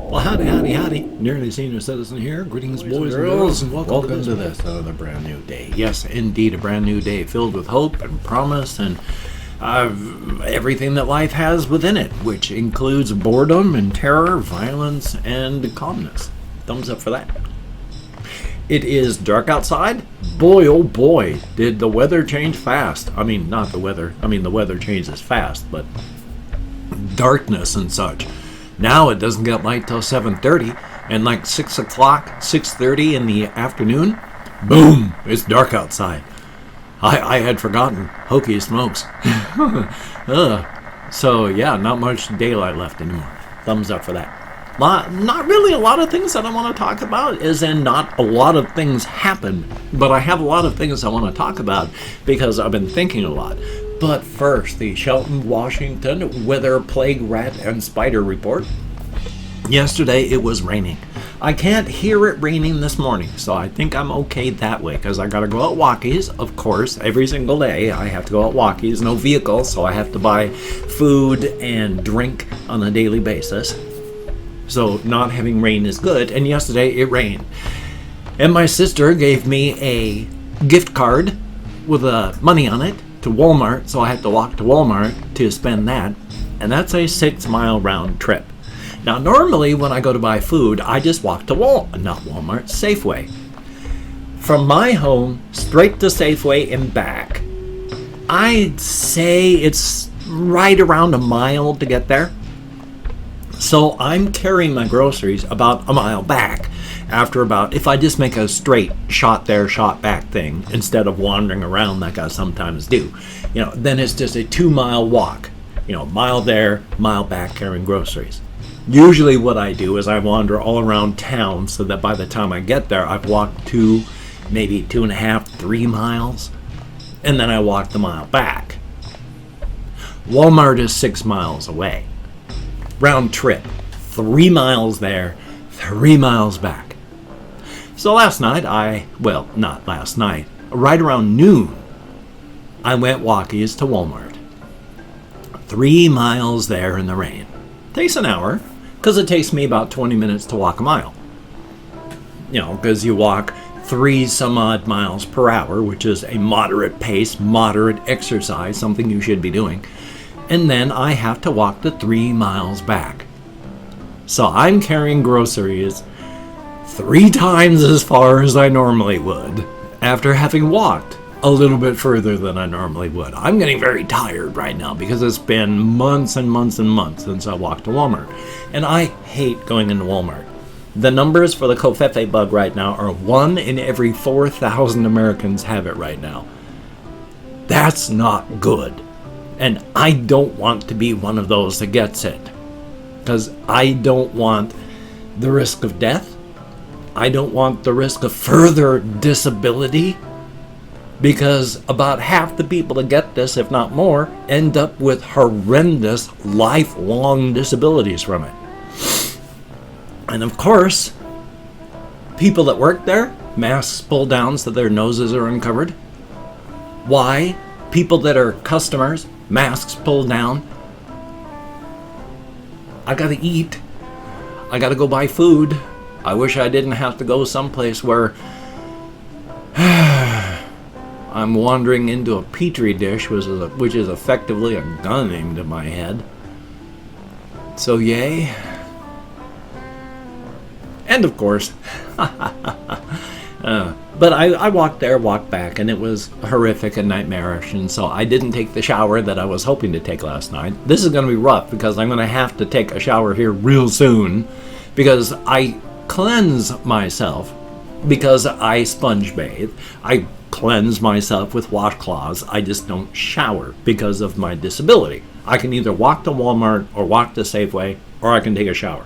Well, howdy. Nearly Senior Citizen here. Greetings, boys and girls, and welcome to this another brand new day. Yes, indeed, a brand new day filled with hope and promise and everything that life has within it, which includes boredom and terror, violence, and calmness. Thumbs up for that. It is dark outside. Boy, oh boy, did the weather change fast. I mean, not the weather. I mean, the weather changes fast, but darkness and such. Now it doesn't get light till 7:30, and like 6 o'clock, 6:30 in the afternoon, boom, it's dark outside. I had forgotten. Hokey smokes. So yeah, not much daylight left anymore. Thumbs up for that. Not really a lot of things that I want to talk about, as in not a lot of things happen, but I have a lot of things I want to talk about because I've been thinking a lot. But first, the Shelton, Washington Weather Plague Rat and Spider Report. Yesterday it was raining. I can't hear it raining this morning, so I think I'm okay that way, because I gotta go out walkies, of course, every single day. I have to go out walkies, no vehicle, so I have to buy food and drink on a daily basis. So not having rain is good, and yesterday it rained. And my sister gave me a gift card with money on it to Walmart, so I had to walk to Walmart to spend that, and that's a 6-mile round trip. Now normally when I go to buy food, I just walk to Walmart, Safeway. From my home straight to Safeway and back, I'd say it's right around a mile to get there. So I'm carrying my groceries about a mile back after about, if I just make a straight shot there, shot back thing, instead of wandering around like I sometimes do, then it's just a 2-mile walk, mile there, mile back carrying groceries. Usually what I do is I wander all around town so that by the time I get there, I've walked maybe 2.5, 3 miles, and then I walk the mile back. Walmart is 6 miles away. Round trip, 3 miles there, 3 miles back. So last night, not last night, right around noon, I went walkies to Walmart. 3 miles there in the rain. Takes an hour, because it takes me about 20 minutes to walk a mile. Because you walk 3 some odd miles per hour, which is a moderate pace, moderate exercise, something you should be doing. And then I have to walk the 3 miles back. So I'm carrying groceries 3 times as far as I normally would, after having walked a little bit further than I normally would. I'm getting very tired right now because it's been months and months and months since I walked to Walmart. And I hate going into Walmart. The numbers for the Covfefe bug right now are 1 in every 4,000 Americans have it right now. That's not good. And I don't want to be one of those that gets it. Because I don't want the risk of death. I don't want the risk of further disability. Because about half the people that get this, if not more, end up with horrendous lifelong disabilities from it. And of course, people that work there, masks pulled down so their noses are uncovered. Why? People that are customers, masks pulled down. I gotta eat. I gotta go buy food. I wish I didn't have to go someplace where I'm wandering into a petri dish, which is effectively a gun aimed at my head. So yay. And of course, but I walked there, walked back, and it was horrific and nightmarish, and so I didn't take the shower that I was hoping to take last night. This is going to be rough because I'm going to have to take a shower here real soon because I cleanse myself because I sponge bathe. I cleanse myself with washcloths. I just don't shower because of my disability. I can either walk to Walmart or walk to Safeway, or I can take a shower.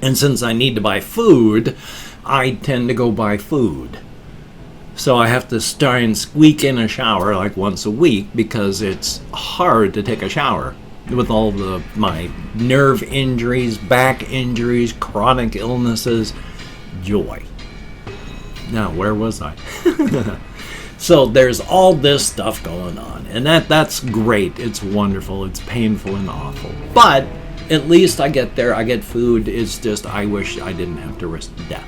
And since I need to buy food, I tend to go buy food. So I have to try and squeak in a shower like once a week because it's hard to take a shower with all my nerve injuries, back injuries, chronic illnesses. Joy. Now, where was I? So there's all this stuff going on, and that's great. It's wonderful. It's painful and awful. But At least I get there, I get food. It's just I wish I didn't have to risk death.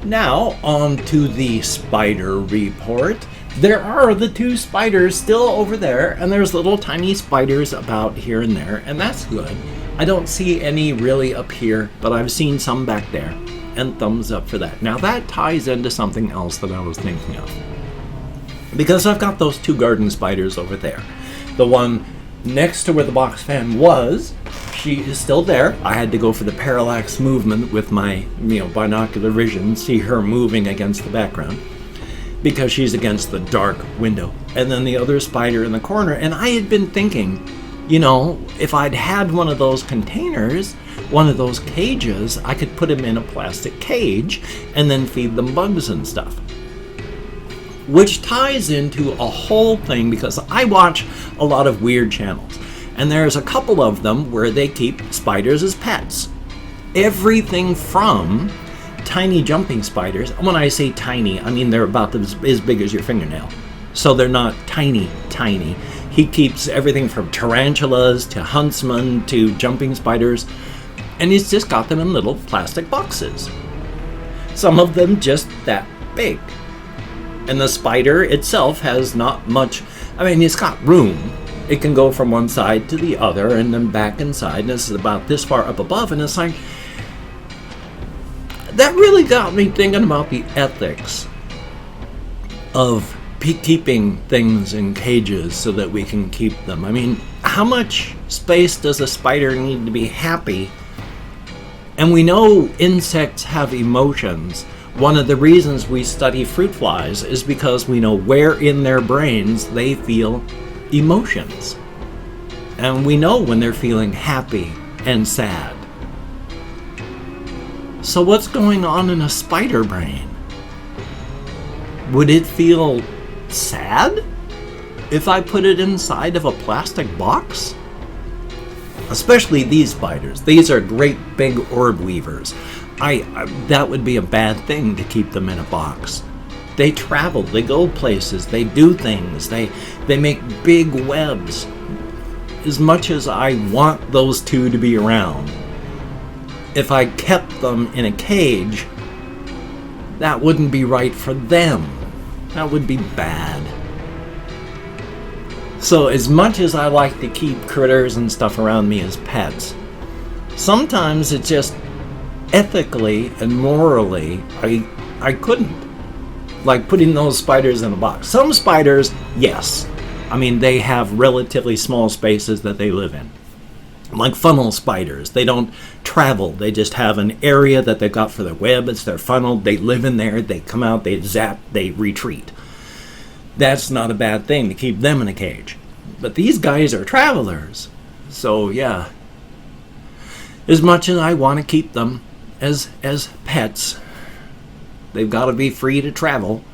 Now, on to the spider report. There are the 2 spiders still over there, and there's little tiny spiders about here and there, and that's good. I don't see any really up here, but I've seen some back there, and thumbs up for that. Now that ties into something else that I was thinking of. Because I've got those 2 garden spiders over there. The one next to where the box fan was, she is still there. I had to go for the parallax movement with my binocular vision, see her moving against the background, because she's against the dark window. And then the other spider in the corner, and I had been thinking, if I'd had one of those containers, one of those cages, I could put them in a plastic cage and then feed them bugs and stuff. Which ties into a whole thing, because I watch a lot of weird channels, and there's a couple of them where they keep spiders as pets. Everything from tiny jumping spiders. When I say tiny, I mean they're about as big as your fingernail. So they're not tiny. He keeps everything from tarantulas to huntsmen to jumping spiders, and he's just got them in little plastic boxes. Some of them just that big. And the spider itself has not much, it's got room. It can go from one side to the other and then back inside, and this is about this far up above, and it's like, that really got me thinking about the ethics of keeping things in cages so that we can keep them. How much space does a spider need to be happy? And we know insects have emotions. One of the reasons we study fruit flies is because we know where in their brains they feel emotions. And we know when they're feeling happy and sad. So what's going on in a spider brain? Would it feel sad if I put it inside of a plastic box? Especially these spiders. These are great big orb weavers. That would be a bad thing to keep them in a box. They travel, they go places, they do things, they make big webs. As much as I want those 2 to be around, if I kept them in a cage, that wouldn't be right for them. That would be bad. So as much as I like to keep critters and stuff around me as pets, sometimes it's just ethically and morally, I couldn't. Like putting those spiders in a box. Some spiders, yes. They have relatively small spaces that they live in. Like funnel spiders. They don't travel. They just have an area that they've got for their web. It's their funnel. They live in there. They come out. They zap. They retreat. That's not a bad thing to keep them in a cage. But these guys are travelers. So, yeah. As much as I want to keep them as pets, they've got to be free to travel.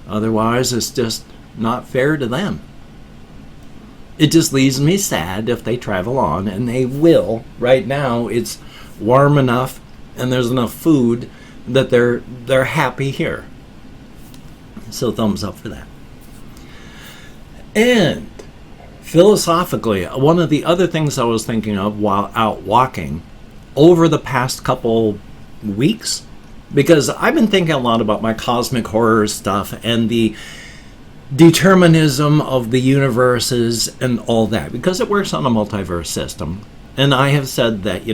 Otherwise, it's just not fair to them. It just leaves me sad if they travel on, and they will. Right now, it's warm enough, and there's enough food that they're happy here. So thumbs up for that. And philosophically, one of the other things I was thinking of while out walking over the past couple weeks, because I've been thinking a lot about my cosmic horror stuff and the determinism of the universes and all that, because it works on a multiverse system. And I have said that,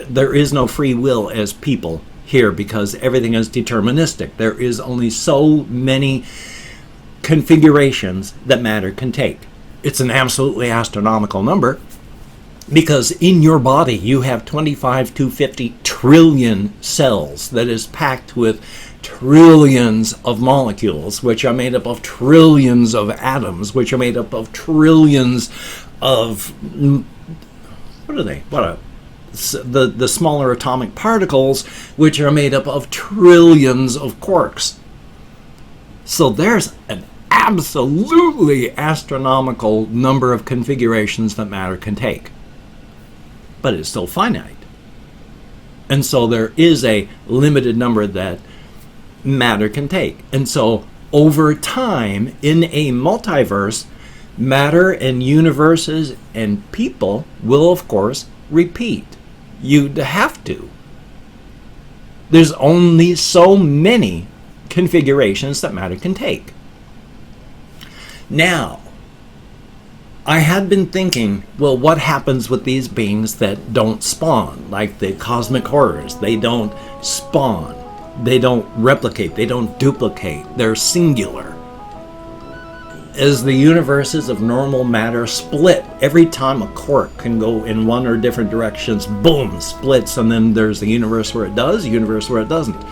there is no free will as people here because everything is deterministic. There is only so many configurations that matter can take. It's an absolutely astronomical number because in your body you have 25 to 50 trillion cells that is packed with trillions of molecules, which are made up of trillions of atoms, which are made up of trillions of the smaller atomic particles, which are made up of trillions of quarks. So there's an absolutely astronomical number of configurations that matter can take. But it's still finite. And so there is a limited number that matter can take. And so over time, in a multiverse, matter and universes and people will, of course, repeat. You'd have to. There's only so many configurations that matter can take. Now, I had been thinking, well, what happens with these beings that don't spawn? Like the cosmic horrors, they don't spawn, they don't replicate, they don't duplicate, they're singular. As the universes of normal matter split, every time a quark can go in one or different directions, boom, splits, and then there's the universe where it does, the universe where it doesn't.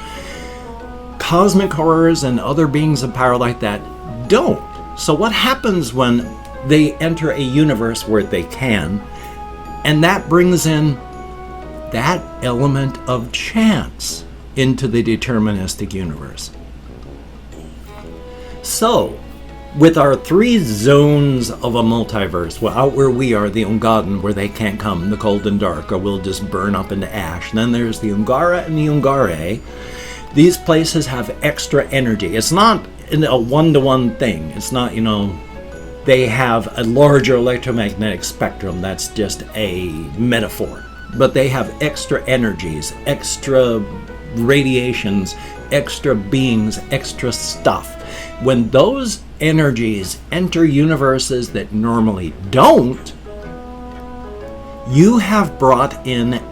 Cosmic horrors and other beings of power like that don't. So what happens when they enter a universe where they can, and that brings in that element of chance into the deterministic universe. So, with our 3 zones of a multiverse, well, out where we are, the Ungaden, where they can't come, the cold and dark, or we'll just burn up into ash. And then there's the Ungara and the Ungare. These places have extra energy. It's not a one-to-one thing. It's not, they have a larger electromagnetic spectrum. That's just a metaphor. But they have extra energies, extra radiations, extra beings, extra stuff. When those energies enter universes that normally don't, you have brought in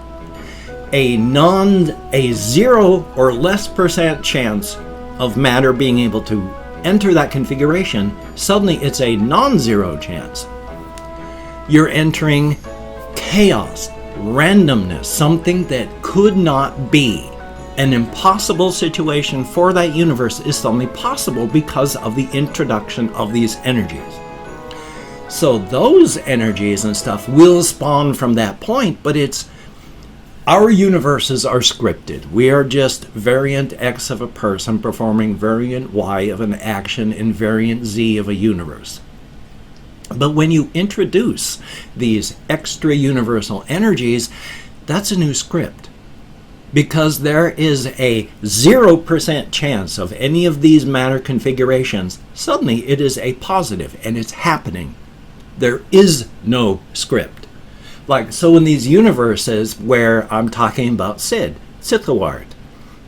a 0 or less % chance of matter being able to enter that configuration. Suddenly it's a non-zero chance. You're entering chaos, randomness, something that could not be. An impossible situation for that universe is suddenly possible because of the introduction of these energies. So those energies and stuff will spawn from that point, but our universes are scripted. We are just variant X of a person performing variant Y of an action in variant Z of a universe. But when you introduce these extra universal energies, that's a new script. Because there is a 0% chance of any of these matter configurations, suddenly it is a positive and it's happening. There is no script. So in these universes where I'm talking about Sithaward,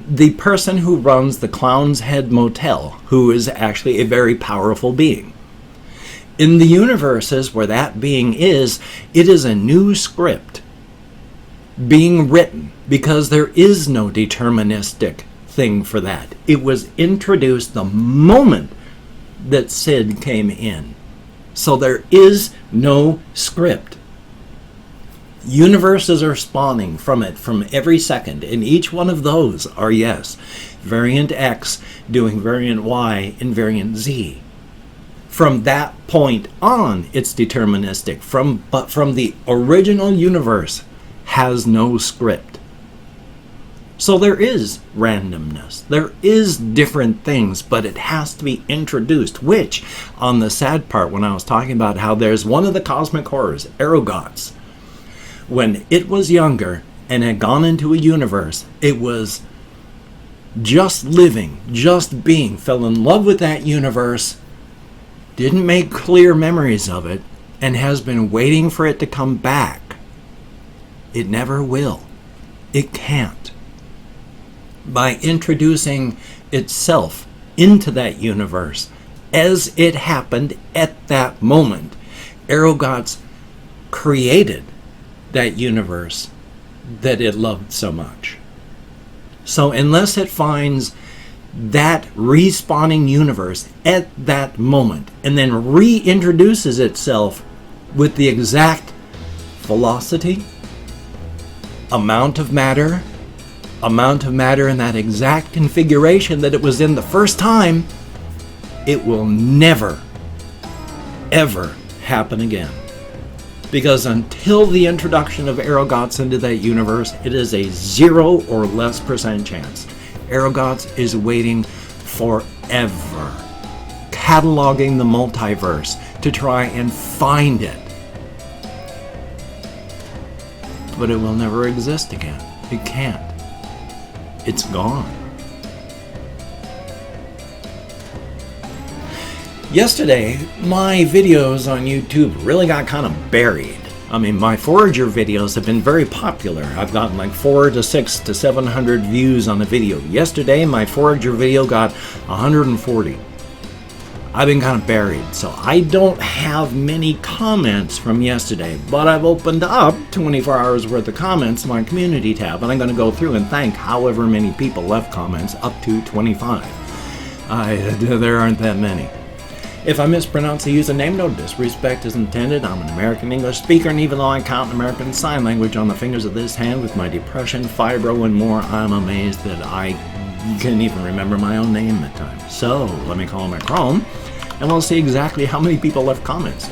the person who runs the Clown's Head Motel, who is actually a very powerful being. In the universes where that being is, it is a new script being written, because there is no deterministic thing for that. It was introduced the moment that Sid came in. So there is no script. Universes are spawning from it from every second, and each one of those are, yes, variant X doing variant Y and variant Z. From that point on, it's deterministic. But from the original universe, has no script. So there is randomness. There is different things, but it has to be introduced, which, on the sad part, when I was talking about how there's one of the cosmic horrors, Erogots, when it was younger and had gone into a universe, it was just living, just being, fell in love with that universe, didn't make clear memories of it, and has been waiting for it to come back. It never will. It can't. By introducing itself into that universe as it happened at that moment, Erogots created that universe that it loved so much. So unless it finds that respawning universe at that moment and then reintroduces itself with the exact velocity, amount of matter in that exact configuration that it was in the first time, it will never, ever happen again. Because until the introduction of Erogots into that universe, it is a 0 or less % chance. Erogots is waiting forever, cataloging the multiverse to try and find it. But it will never exist again. It can't. It's gone. Yesterday, my videos on YouTube really got kind of buried. I mean, my forager videos have been very popular. I've gotten like 400 to 600 to 700 views on a video. Yesterday, my forager video got 140. I've been kind of buried, so I don't have many comments from yesterday, but I've opened up 24 hours worth of comments in my community tab, and I'm going to go through and thank however many people left comments, up to 25. There aren't that many. If I mispronounce a username, no disrespect is intended. I'm an American English speaker, and even though I count American Sign Language on the fingers of this hand with my depression, fibro, and more, I'm amazed that I can't even remember my own name at times. So, let me call my Chrome, and we'll see exactly how many people left comments.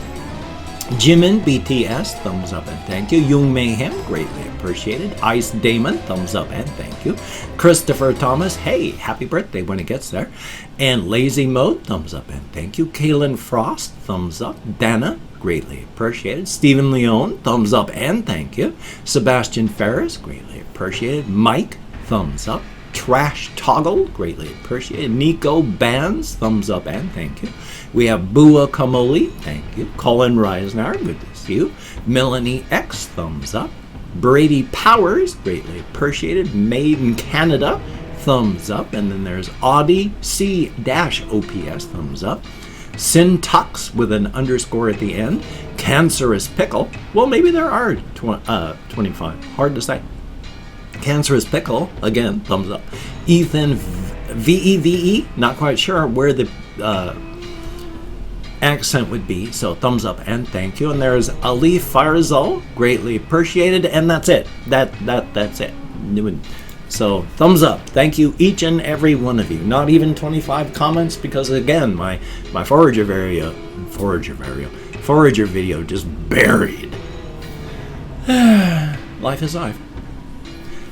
Jimin BTS, thumbs up and thank you. Young Mayhem, greatly appreciated. Ice Damon, thumbs up and thank you. Christopher Thomas, hey, happy birthday when it gets there. And Lazy Mode, thumbs up and thank you. Kaylin Frost, thumbs up. Dana, greatly appreciated. Stephen Leone, thumbs up and thank you. Sebastian Ferris, greatly appreciated. Mike, thumbs up. Trash Toggle, greatly appreciated. Nico Bands, thumbs up and thank you. We have Bua Kamoli, thank you. Colin Reisner, good to see you. Melanie X, thumbs up. Brady Powers, greatly appreciated. Made in Canada, thumbs up. And then there's Audi C-OPS, thumbs up. Syntax with an underscore at the end. Cancerous Pickle, well, maybe there are 25, hard to say. Cancerous Pickle, again, thumbs up. Ethan VEVE, not quite sure where the accent would be, so thumbs up and thank you. And there's Ali Farzal, greatly appreciated, and that's it. That's it. So thumbs up. Thank you, each and every one of you. Not even 25 comments, because again, my forager video just buried. Life is life.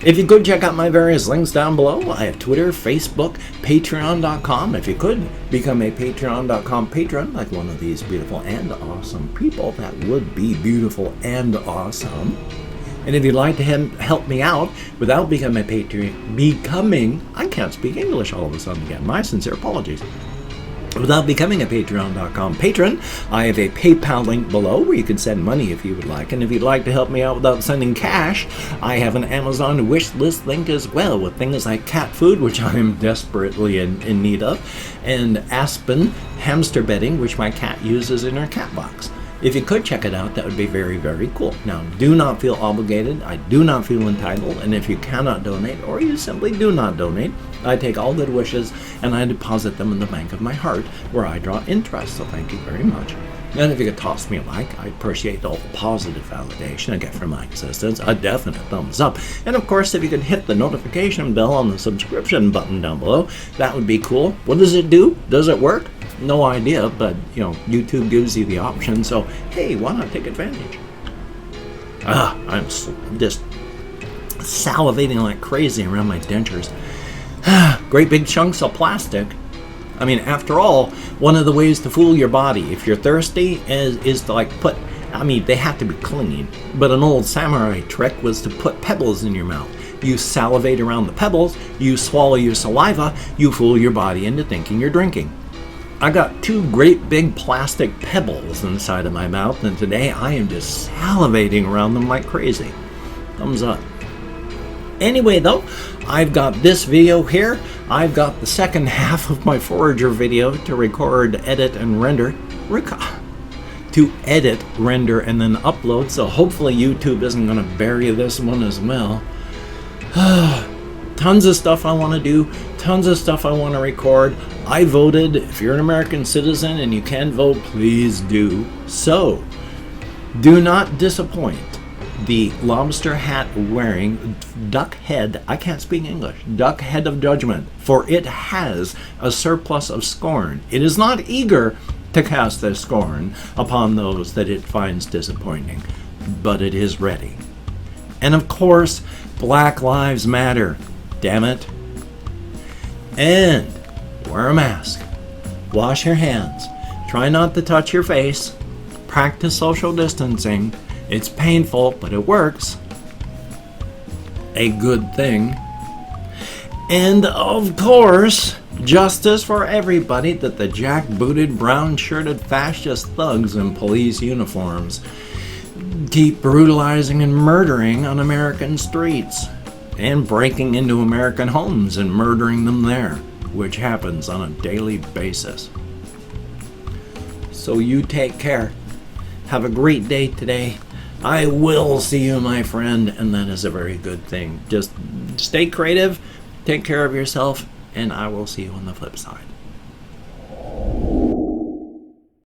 If you could check out my various links down below, I have Twitter, Facebook, Patreon.com. If you could become a Patreon.com patron, like one of these beautiful and awesome people, that would be beautiful and awesome. And if you'd like to help me out without becoming a Patreon, I can't speak English all of a sudden again. My sincere apologies. Without becoming a Patreon.com patron, I have a PayPal link below where you can send money if you would like. And if you'd like to help me out without sending cash, I have an Amazon wish list link as well with things like cat food, which I am desperately in need of, and Aspen hamster bedding, which my cat uses in her cat box. If you could check it out, that would be very, very cool. Now, do not feel obligated. I do not feel entitled. And if you cannot donate, or you simply do not donate, I take all good wishes and I deposit them in the bank of my heart, where I draw interest. So thank you very much. And if you could toss me a like, I appreciate all the positive validation I get from my existence. A definite thumbs up. And of course, if you could hit the notification bell on the subscription button down below, that would be cool. What does it do? Does it work? No idea, but YouTube gives you the option, so hey, why not take advantage? I'm just salivating like crazy around my dentures. Great big chunks of plastic. I mean, after all, one of the ways to fool your body if you're thirsty is to they have to be clean, but an old samurai trick was to put pebbles in your mouth. You salivate around the pebbles, you swallow your saliva, you fool your body into thinking you're drinking. I got 2 great big plastic pebbles inside of my mouth, and today I am just salivating around them like crazy. Thumbs up. Anyway, though, I've got this video here. I've got the second half of my forager video to record, edit, and render. To edit, render, and then upload, so hopefully YouTube isn't going to bury this one as well. Tons of stuff I want to do, tons of stuff I want to record. I voted. If you're an American citizen and you can vote, please do so. Do not disappoint the lobster hat wearing duck head, I can't speak English, duck head of judgment, for it has a surplus of scorn. It is not eager to cast their scorn upon those that it finds disappointing, but it is ready. And of course, Black Lives Matter. Damn it. And wear a mask. Wash your hands. Try not to touch your face. Practice social distancing. It's painful, but it works. A good thing. And of course, justice for everybody that the jackbooted, brown-shirted fascist thugs in police uniforms keep brutalizing and murdering on American streets and breaking into American homes and murdering them there, which happens on a daily basis. So you take care. Have a great day today. I will see you, my friend, and that is a very good thing. Just stay creative, take care of yourself, and I will see you on the flip side.